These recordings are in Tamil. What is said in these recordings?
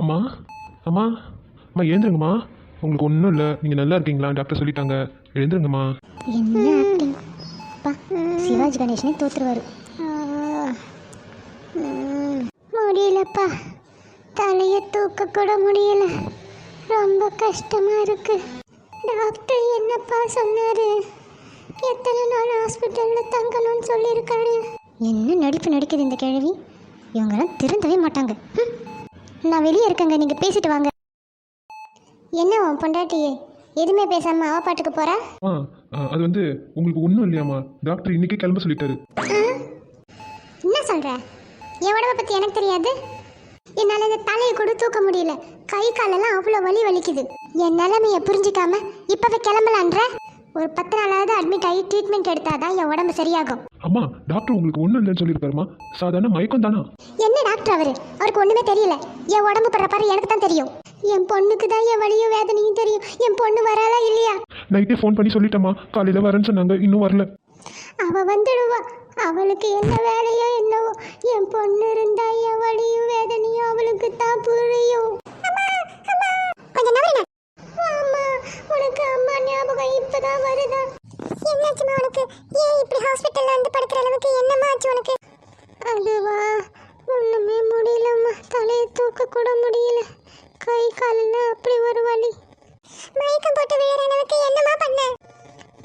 அம்மா அம்மா அம்மா எழுந்துருங்கம்மா. உங்களுக்கு ஒன்றும் இல்லை, நீங்கள் நல்லா இருக்கீங்களா? டாக்டர் சொல்லிட்டாங்க, எழுந்துருங்கம்மா. என்ன ஆக்டிங் பா, சிவாஜி கணேசனே தோற்றுருவார். முடியலப்பா, தலையை தூக்க கூட முடியல, ரொம்ப கஷ்டமா இருக்கு. டாக்டர் என்னப்பா சொன்னாரு? எத்தனை நாள் ஹாஸ்பிட்டலில் தங்கணும்னு சொல்லியிருக்காரு. என்ன நடிப்பு நடிக்குது இந்த கிழவி, இவங்கெல்லாம் திருந்தவே மாட்டாங்க. நான் வெளியே இருக்கேங்க, நீங்கள் பேசிட்டு வாங்க. என்ன உன் பொண்டாட்டியே எதுவுமே பேசாமல் அவ பாட்டுக்கு போகிறா? அது வந்து உங்களுக்கு ஒன்றும் இல்லையாம்மா, டாக்டர் இன்னைக்கே கிளம்ப சொல்லிட்டாரு. என்ன சொல்கிற? என் உடம்பை பற்றி எனக்கு தெரியாது. என்னால் இந்த தலையை கூட தூக்க முடியல, கை காலெல்லாம் அவ்வளோ வலி வலிக்குது. என் நிலைமையை புரிஞ்சிக்காம இப்போவே கிளம்பலான்ற? ஒரு 10 நாளாவது அட்மிட் ஆகி ட்ரீட்மெண்ட் எடுத்தாதான் என் உடம்பு சரியாகும். அம்மா, டாக்டர் உங்களுக்கு ஒன்றும் இல்லைன்னு சொல்லியிருக்காருமா, சாதாரண மயக்கம் தானா? என்ன டாக்டர் அவருக்கு ஒன்றுமே தெரியல. என் உடம்பு படுற பாரு எனக்கு தான் தெரியும். என் பொண்ணுக்கு தான் என் வலியும் வேதனையும் தெரியும். என் பொண்ணு வராளா இல்லையா? நைட்டே ஃபோன் பண்ணி சொல்லிட்டேம்மா, காலையில் வரேன்னு சொன்னாங்க, இன்னும் வரல. அவள் வந்துடுவா, அவளுக்கு என்ன வேலையோ என்னவோ. என் பொண்ணு இருந்தா என் வலியும் வேதனையும் அவளுக்கு தான் புரியும். உனக்கு அம்மா ஞாபகம் இப்பதான் வருதா? என்னாச்சுமா உனக்கு? ஏன் இப்படி ஹாஸ்பிட்டல்ல வந்து படுக்கிற அளவுக்கு என்னம்மா ஆச்சு உனக்கு? அதுவா, ஒண்ணுமே முடியலம்மா, தலையை தூக்க கூட முடியல, கை காலெல்லாம் அப்படி ஒரு வலி. மயக்கம் போட்டு விழுற அளவுக்கு என்னம்மா பண்ண?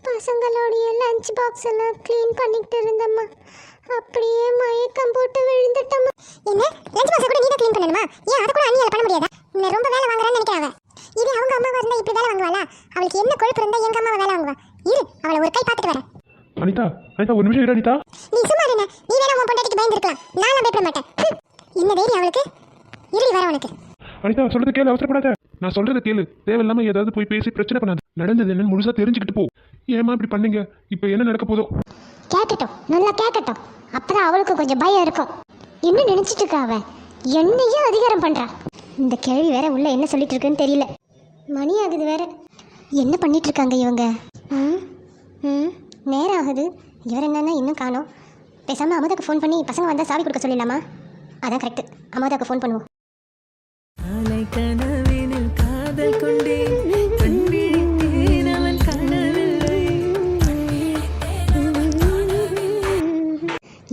பசங்களுடைய லஞ்ச் பாக்ஸ் எல்லாம் க்ளீன் பண்ணிக்கிட்டு இருந்தம்மா, அப்படியே மயக்கம் போட்டு விழுந்துட்டம்மா. என்ன லஞ்ச் பாக்ஸ் கூட நீ தான் க்ளீன் பண்ணணுமா? ஏன் அதை கூட அண்ணியால பண்ண முடியாதா? இன்னும் ரொம்ப வேலை வாங்குறான்னு நினைக்கிறாங்க. இது அவங்க அம்மாவா இருந்தா இப்படி வேலை வாங்குவாளா? அவளுக்கு என்ன கொழுப்பு இருந்தா எங்க அம்மாவை வேலை வாங்குவா? இரு, அவளை ஒரு கை பார்த்துட்டு வரேன். அனிதா, அனிதா ஒரு நிமிஷம் இரு. அனிதா, நீ சும்மா இருங்க. நீ வேணா உன் பொண்டாட்டிக்கு பயந்துருக்கலாம், நானும் பயப்பட மாட்டேன். என்ன தைரியம் அவளுக்கு? இரு வர உனக்கு. அனிதா சொல்றது கேளு, அவசரப்படாத. நான் சொல்றதை கேளு, தேவையில்லாம ஏதாவது போய் பேசி பிரச்சனை பண்ணாது. நடந்தது என்னன்னு முழுசா தெரிஞ்சுக்கிட்டு போ. ஏமா இப்படி பண்ணீங்க? இப்போ என்ன நடக்க போதோ? கேட்கட்டும், நல்லா கேட்கட்டும், அப்பதான் அவளுக்கு கொஞ்சம் பயம் இருக்கும். என்ன நினைச்சிட்டு இருக்கா அவ? என்னையும் அதிகாரம் பண்றா. இந்த கேள்வி வேற உள்ள என்ன சொல்லிட்டு இருக்குன்னு தெரியல. மணி ஆகுது வேற, என்ன பண்ணிட்டு இருக்காங்க இவங்க? நேரம் ஆகுது, இவர் என்னன்னா இன்னும் காணோம். பேசாம அமுதாக்கு ஃபோன் பண்ணி பசங்க வந்தா சாவி கொடுக்க சொல்லிடலாமா? அதான் கரெக்ட், அமுதாக்கு ஃபோன் பண்ணுவோம்.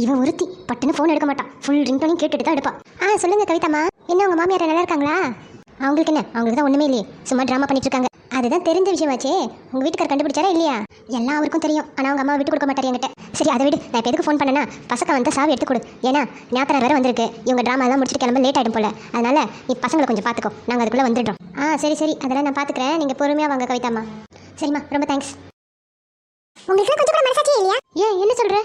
இவன் ஒருத்தி பட்டுன்னு ஃபோன் எடுக்க மாட்டான், ஃபுல் ரிங்டோனையும் கேட்டுட்டு தான் எடுப்பா. சொல்லுங்க கவிதாம்மா, என்ன உங்க மாமியார் நல்லா இருக்காங்களா? அவங்களுக்கு என்ன, அவங்களுக்கு தான் ஒண்ணுமே இல்லையே, சும்மா ட்ராமா பண்ணிட்டு இருக்காங்க. அதுதான் தெரிஞ்ச விஷயமாச்சே. உங்க வீட்டுக்கார கண்டுபிடிச்சாரா இல்லையா? எல்லாம் அவருக்கும் தெரியும், ஆனா அவங்க அம்மா விட்டு கொடுக்க மாட்டாரு என்கிட்ட. சரி அதை விடு, நான் இப்போ எதுக்கு ஃபோன் பண்ணேன்னா, பசங்க வந்து சாவி எடுத்து கொடு. ஏன்னா ஞாத்திரை வேற வந்திருக்கு, இவங்க ட்ராமா எல்லாம் முடிச்சுட்டு கிளம்ப லேட் ஆகிடும் போல. அதனால நீ பசங்களை கொஞ்சம் பார்த்துக்கோ, நாங்கள் அதுக்குள்ளே வந்துடுறோம். சரி சரி, அதெல்லாம் நான் பார்த்துக்கிறேன், நீங்கள் பொறுமையாக வாங்க கவிதாம்மா. சரிம்மா, ரொம்ப தேங்க்ஸ். உங்களுக்கு கொஞ்சம் கூட மனசாட்சியே இல்லையா? ஏன் என்ன சொல்ற?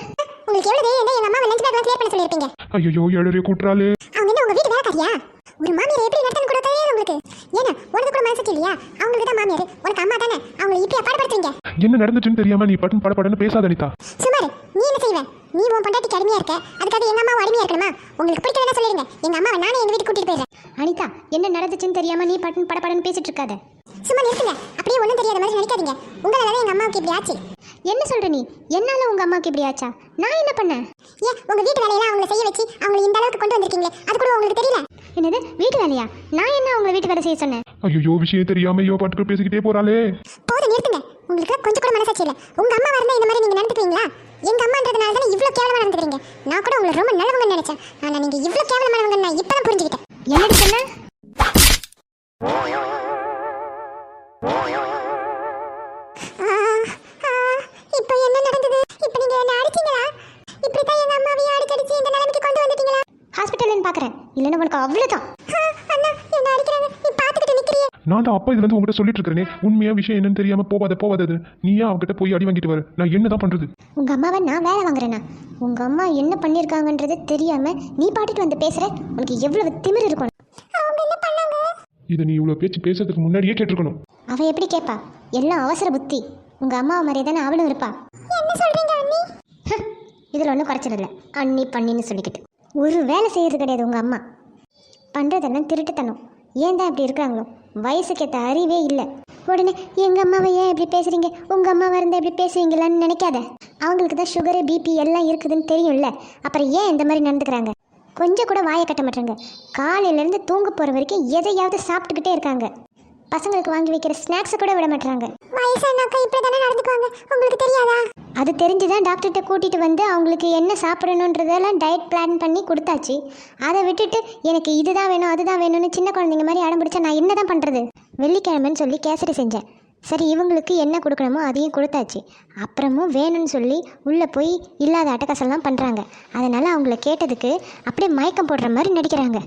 உங்களுக்கு எவ்வளவு தைரியம் இருந்தா எங்க அம்மா லஞ்ச் பேக்லாம் கிளியர் பண்ண சொல்லிருப்பீங்க. ஐயோ எழுறே கூட்றாளே. அவங்க என்ன உங்க வீட்டு வேலைக்காரியா? ஒரு மாமியார் எப்படி நடத்தணும் கூட தெரியாது உங்களுக்கு? ஏன்னா உனக்கு கூட மனசாட்சி இல்லையா? அவங்களுக்கு தான் மாமியார், உனக்கு அம்மா தானே. அவங்களை இப்படி பாடுபடுத்துறீங்க. என்ன நடந்துச்சுன்னு தெரியாம நீ பட்டன் படப்படன்னு பேசாத அனிதா. சுமார், நீ என்ன செய்வே? நீ உன் பொண்டாட்டிக்கு அடிமையா இருக்க, அதுக்காக எங்க அம்மா அடிமையா இருக்கணுமா? உங்களுக்கு பிடிக்கலன்னா சொல்லிருங்க, எங்க அம்மாவை நானே எங்க வீட்டுக்கு கூட்டிட்டு போயிடுறேன். அனிதா, என்ன நடந்துச்சுன்னு தெரியாம நீ பட்டன் படப்படன்னு பேசிட்டு இருக்காத. சும்மா நிறுத்துங்க, அப்படியே ஒன்றும் தெரியாத மாதிரி நினைக்காதீங்க. உங்களால எங்க அம்மாவுக்கு இப்படி ஆச்சு. என்ன சொல்ற நீ? என்னால உங்க அம்மாவுக்கு இப்படி ஆச்சா? நான் என்ன பண்ணேன்? ஏன் உங்க வீட்டு வேலையெல்லாம் அவங்களை செய்ய வச்சு அவங்களை இந்த அளவுக்கு கொண்டு வந்திருக்கீங்களே, அது கூட உங்களுக்கு தெரியல? என்னது வீட்டு வேலையா? நான் என்ன உங்களை வீட்டு வேலை செய்ய சொன்னேன்? ஐயோ விஷயம் தெரியாம ஐயோ பாட்டுக்கு பேசிக்கிட்டே போறாளே. போதும் நிறுத்துங்க, உங்களுக்கு கொஞ்சம் கூட மனசாட்சி இல்லை. உங்க அம்மா இருந்தா இந்த மாதிரி நீங்க நடந்துக்குவீங்களா? எங்க அம்மான்றதுனால தானே இவ்வளவு கேவலமா நடந்துக்கிறீங்க. நான் கூட உங்களை ரொம்ப நல்லவங்கன்னு நினைச்சேன், ஆனா நீங்க இவ்வளவு கேவலமானவங்க நான் இப்பதான் புரிஞ்சுக்கிட்டேன். என்னடி சொன்ன? இப்போ என்ன நடந்தது? இப்போ நீங்க என்ன அடிச்சீங்களா? இப்படி தான் எங்க அம்மாவையும் அடிக்கடிச்சு இந்த நிலைமைக்கு கொண்டு வந்துட்டீங்களா? ஹாஸ்பிடல்ல பார்க்கறேன், இல்லன்னா உனக்கு அவ்வளவுதான். அண்ணா என்ன அடிக்கறாங்க, நீ பாத்துக்கிட்டு நிக்கிறியே. நான் தான் அப்பா இதுல இருந்து உங்ககிட்ட சொல்லிட்டு இருக்கேனே, உண்மையா விஷயம் என்னன்னு தெரியாம போவாத. நீயா அவகிட்ட போய் அடி வாங்கிட்டு வர, நான் என்னதான் பண்றது? உங்க அம்மாவை நான் வேலை வாங்குறேனா? உங்க அம்மா என்ன பண்ணிருக்காங்கன்றது தெரியாம நீ பாட்டுட்டு வந்து பேசுற, உனக்கு எவ்வளவு திமிரு இருக்கும். அவங்க என்ன பண்ணாங்க? இதை நீ இவ்வளவு பேச்சு பேசுறதுக்கு முன்னாடியே கேட்டிருக்கணும். அவ எப்படி கேட்பா? எல்லாம் அவசர புத்தி. உங்க அம்மா மாதிரியே தானே அவளும் இருப்பா. என்ன சொல்றீங்க அண்ணி? இதுல ஒன்றும் குறைச்சதில்லை, அண்ணி பண்ணின்னு சொல்லிக்கிட்டு. ஒரு வேலை செய்யறது கிடையாது உங்க அம்மா. பண்றதெல்லாம் திருட்டுத்தனம். ஏன் தான் இப்படி இருக்கிறாங்களோ, வயசுக்கேற்ற அறிவே இல்லை. உடனே எங்கள் அம்மாவை ஏன் இப்படி பேசுகிறீங்க, உங்கள் அம்மாவை இருந்தால் இப்படி பேசுவீங்களான்னு நினைக்காத. அவங்களுக்கு தான் சுகரு பிபி எல்லாம் இருக்குதுன்னு தெரியும்ல, அப்புறம் ஏன் இந்த மாதிரி நடந்துக்கிறாங்க? கொஞ்சம் கூட வாயை கட்ட மாட்டாங்க. காலையிலேருந்து தூங்க போகிற வரைக்கும் எதையாவது சாப்பிட்டுக்கிட்டே இருக்காங்க. பசங்களுக்கு வாங்கி வைக்கிற ஸ்நாக்ஸை கூட விட மாட்டாங்க. வயசானாக்கா இப்படி தானே நடந்துக்குவாங்க, உங்களுக்கு தெரியாதா? அது தெரிஞ்சுதான் டாக்டர்கிட்ட கூட்டிகிட்டு வந்து அவங்களுக்கு என்ன சாப்பிடணுன்றதெல்லாம் டயட் பிளான் பண்ணி கொடுத்தாச்சு. அதை விட்டுட்டு எனக்கு இதுதான் வேணும் அதுதான் வேணும்னு சின்ன குழந்தைங்க மாதிரி அடம் பிடிச்சா நான் என்ன தான் பண்ணுறது? வெள்ளிக்கிழமைன்னு சொல்லி கேசரி செஞ்சேன். சரி, இவங்களுக்கு என்ன கொடுக்கணுமோ அதையும் கொடுத்தாச்சு. அப்புறமும் வேணும்னு சொல்லி உள்ளே போய் இல்லாத அட்டகாசெல்லாம் பண்ணுறாங்க. அதனால் அவங்கள கேட்டதுக்கு அப்படியே மயக்கம் போடுற மாதிரி நடிக்கிறாங்க.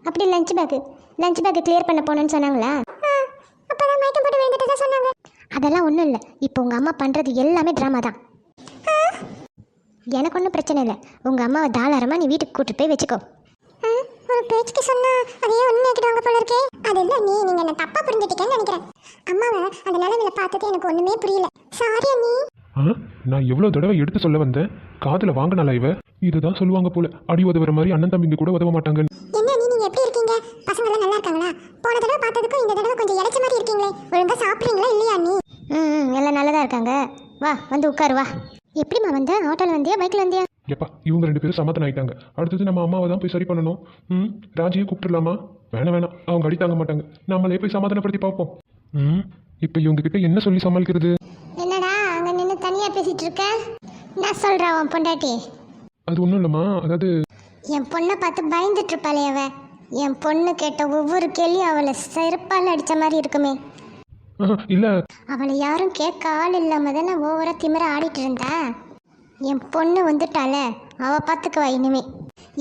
அப்படி லஞ்ச் பேக்கு கிளியர் பண்ண போனேன்னு சொன்னாங்களா? அதெல்லாம் ஒன்றும் இல்லை. இப்போ உங்கள் அம்மா பண்ணுறது எல்லாமே ட்ராமா தான். எனக்கு ஒன்றும் பிரச்சனை இல்லை. உங்கள் அம்மாவை தாராளமாக நீ வீட்டுக்கு கூட்டிட்டு போய் வச்சுக்கோ. ஒரு பேச்சுக்கு சொன்னா அதையே உண்மையாக்கிடுவாங்க போல இருக்கே. அதெல்லாம் நீங்க என்ன தப்பா புரிஞ்சுட்டீங்கன்னு நினைக்கிறேன். அம்மாவை அந்த நிலைமையில பார்த்தது எனக்கு ஒண்ணுமே புரியல. சாரி நீ. நான் எவ்வளோ தடவை எடுத்து சொல்ல வந்தேன், காதில் வாங்கினாலா இவ? இதுதான் சொல்லுவாங்க போல, அடி உதவுற மாதிரி அண்ணன் தம்பிங்க கூட உதவ மாட்டாங்க. என்ன நீங்க எப்படி இருக்கீங்க? பசங்க எல்லாம் நல்லா இருக்காங்களா? போன தடவை பார்த்ததுக்கும் இந்த தடவை கொஞ்சம் இளைச்ச மாதிரி இருக்கீங்களே. ஒழுங்கா சாப்பிட்றீங்களா இல்லையா நீ? எல்லாம் நல்லதா இருக்காங்க. வா வந்து உட்காரு வா. எப்படிமா வந்த? ஆட்டோல வந்தியா பைக்ல வந்தியா? எப்பா இவங்க 2 பேரும் சமாதானம் ஆயிட்டாங்க. அடுத்தது நம்ம அம்மாவை தான் போய் சரி பண்ணணும். ராஜியை கூப்பிட்டுலாமா? வேணாம், அவங்க அடி தாங்க மாட்டாங்க. நம்மளே போய் சமாதானப்படுத்தி பார்ப்போம். இப்போ இவங்க கிட்ட என்ன சொல்லி சமாளிக்கிறது? என்னடா அங்க நின்று தனியா பேசிட்டு இருக்க? நான் சொல்றேன் உன் பொண்டாட்டி. அது ஒன்றும் இல்லைம்மா, அதாவது என் பொண்ணை பார்த்து பயந்துட்டு இருப்பாளே அவ. என் பொண்ணு கேட்ட ஒவ்வொரு கேள்வியும் அவளை செருப்பால் அடிச்ச மாதிரி இருக்குமே. இல்லை, அவளை யாரும் கேட்க ஆள் இல்லாம தானே ஓவரா திமிர ஆடிட்டு இருந்தா. என் பொண்ணு வந்துட்டால, அவ பார்த்துக்குவா இனிமே.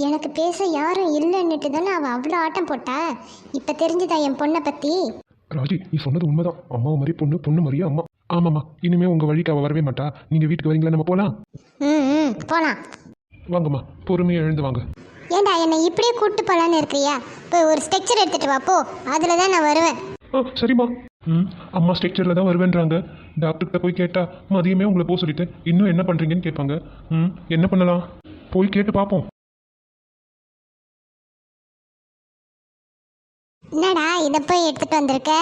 எனக்கு பேச யாரும் இல்லைன்னுட்டு தானே அவள் அவ்வளோ ஆட்டம் போட்டா. இப்போ தெரிஞ்சுதா என் பொண்ணை பற்றி? ராஜி நீ சொன்னது உண்மைதான். அம்மாவை மாதிரி பொண்ணு மாதிரியே அம்மா. ஆமாம்மா, இனிமே உங்கள் வழிக்கு அவள் வரவே மாட்டா. நீங்கள் வீட்டுக்கு வரீங்களா? நம்ம போகலாம். போகலாம். வாங்கம்மா, பொறுமையாக எழுந்து வாங்க. ஏண்டா என்னை இப்படியே கூப்பிட்டு போகலான்னு இருக்கிறியா? இப்போ ஒரு ஸ்ட்ரக்சர் எடுத்துகிட்டு வா போ, அதில் தான் நான் வருவேன். சரிம்மா. அம்மா ஸ்ட்ரக்சரில் தான் வருவேன்றாங்க. டாக்டர்கிட்ட போய் கேட்டால் மதியமே உங்களை போக சொல்லிட்டேன், இன்னும் என்ன பண்ணுறீங்கன்னு கேட்பாங்க. என்ன பண்ணலாம்? போய் கேட்டு பார்ப்போம். என்னடா இதை போய் எடுத்துகிட்டு வந்திருக்க?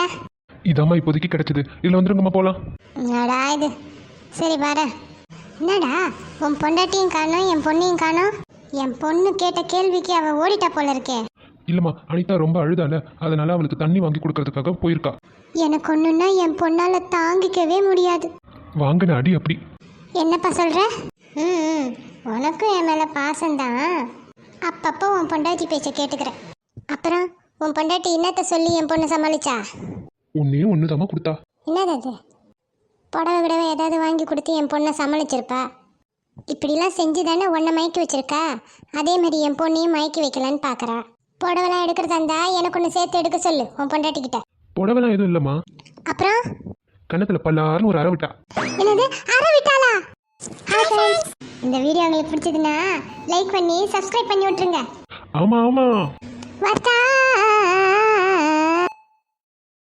இதாம்மா இப்போதைக்கு கிடைச்சது, இதில் வந்துருங்கம்மா போகலாம். என்னடா இது? சரி வர. என்னடா உன் பொண்டாட்டியும் காணோம் என் பொண்ணையும் காணோம்? என் பொண்ணு கேட்ட கேள்விக்கு அவள் ஓடிட்டா போல இருக்கே. இல்லைம்மா, அனிதா ரொம்ப அழுதால, அதனால அவளுக்கு தண்ணி வாங்கி கொடுக்கறதுக்காக போயிருக்கா. எனக்கு ஒன்றுன்னா என் பொண்ணால் தாங்கிக்கவே முடியாது. வாங்கின அடி அப்படி. என்னப்பா சொல்கிற? உனக்கும் என் மேலே பாசம்தான். அப்பப்போ உன் பொண்டாட்டி பேச்சை கேட்டுக்கிறேன். அப்புறம் உன் பொண்டாட்டி என்னத்த சொல்லி என் பொண்ணு சமாளிச்சா? ஒன்னே ஒன்று தாம்மா கொடுத்தா. என்னது அது? புடவை விடவை ஏதாவது வாங்கி கொடுத்து என் பொண்ணை சமாளிச்சிருப்பா. இப்படிலாம் செஞ்சு தானே உன்னை மயக்கி வச்சிருக்கா. அதே மாதிரி என் பொண்ணையும் மயக்கி வைக்கலான்னு பார்க்குறா. புடவைலாம் எடுக்கிறதா இருந்தா எனக்கு ஒன்று சேர்த்து எடுக்க சொல்லு உன் பொண்டாட்டிக்கிட்ட. புடவைலாம் எதுவும் இல்லைம்மா. அப்புறம் கன்னத்தில் பல்லாருன்னு ஒரு அரை விட்டா. என்னது அரை விட்டாளா? இந்த வீடியோ உங்களுக்கு பிடிச்சதுன்னா லைக் பண்ணி சப்ஸ்கிரைப் பண்ணி விட்டுருங்க. ஆமா. வரட்டா?